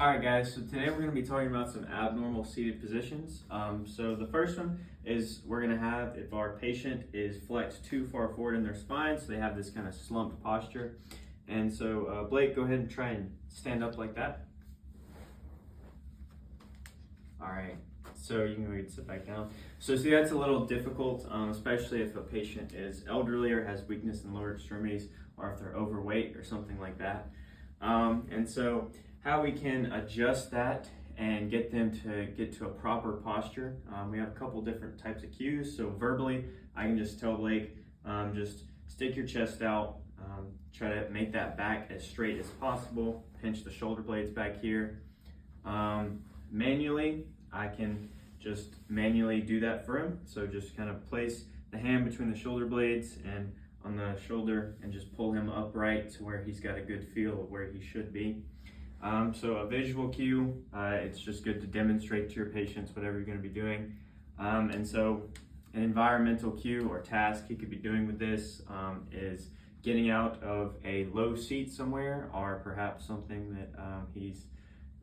Alright guys, so today we're going to be talking about some abnormal seated positions. So the first one is we're going to have if our patient is flexed too far forward in their spine, so they have this kind of slumped posture. And so Blake, go ahead and try and stand up like that. Alright, so you can go ahead and sit back down. So see, that's a little difficult, especially if a patient is elderly or has weakness in lower extremities, or if they're overweight or something like that. And so how we can adjust that and get them to get to a proper posture. We have a couple different types of cues. So verbally, I can just tell Blake, just stick your chest out, try to make that back as straight as possible, pinch the shoulder blades back here. Manually, I can just manually do that for him. So just kind of place the hand between the shoulder blades and on the shoulder and just pull him upright to where he's got a good feel of where he should be. So a visual cue, it's just good to demonstrate to your patients whatever you're going to be doing. And so an environmental cue or task he could be doing with this is getting out of a low seat somewhere, or perhaps something that he's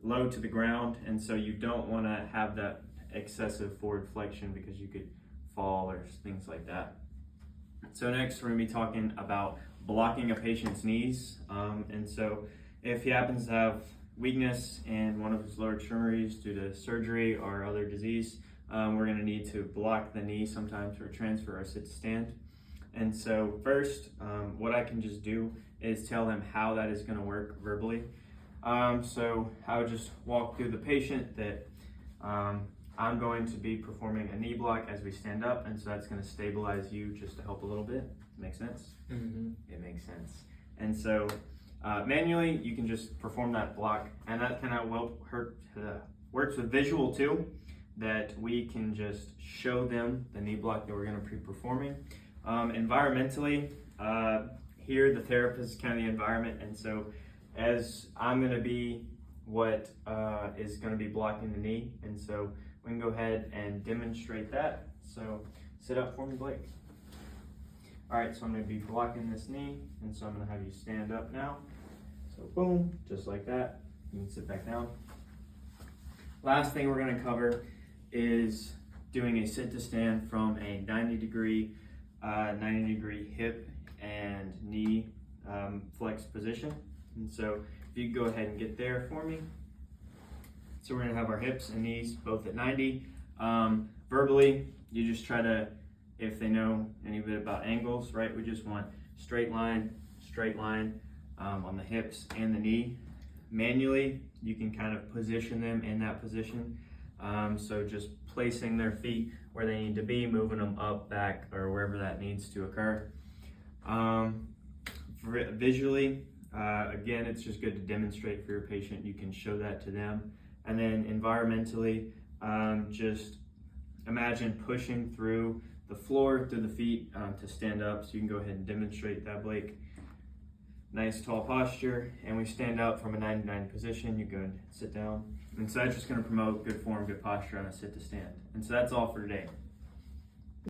low to the ground, and so you don't want to have that excessive forward flexion because you could fall or things like that. So next we're going to be talking about blocking a patient's knees. And so if he happens to have weakness in one of his lower extremities due to surgery or other disease, we're going to need to block the knee sometimes for transfer or sit to stand. And so first, what I can just do is tell him how that is going to work verbally. So I would just walk through the patient that I'm going to be performing a knee block as we stand up, and so that's going to stabilize you just to help a little bit. Make sense? Mm-hmm. It makes sense. And so manually, you can just perform that block, and that kind of works with visual too, that we can just show them the knee block that we're going to be performing. Environmentally, here the therapist is kind of the environment, and so as I'm going to be what is going to be blocking the knee, and so we can go ahead and demonstrate that. So sit up for me, Blake. All right, so I'm going to be blocking this knee, and so I'm going to have you stand up now. So boom, just like that. You can sit back down. Last thing we're going to cover is doing a sit to stand from a 90 degree hip and knee flexed position. And so if you go ahead and get there for me. So we're going to have our hips and knees both at 90. Verbally, you just try to, if they know any bit about angles, right? We just want straight line on the hips and the knee. Manually, you can kind of position them in that position. So just placing their feet where they need to be, moving them up, back, or wherever that needs to occur. Visually, again, it's just good to demonstrate for your patient. You can show that to them. And then environmentally, just imagine pushing through the floor, through the feet to stand up. So you can go ahead and demonstrate that, Blake. Nice tall posture, and we stand up from a 99 position. You go and sit down. And so that's just going to promote good form, good posture on a sit to stand. And so that's all for today.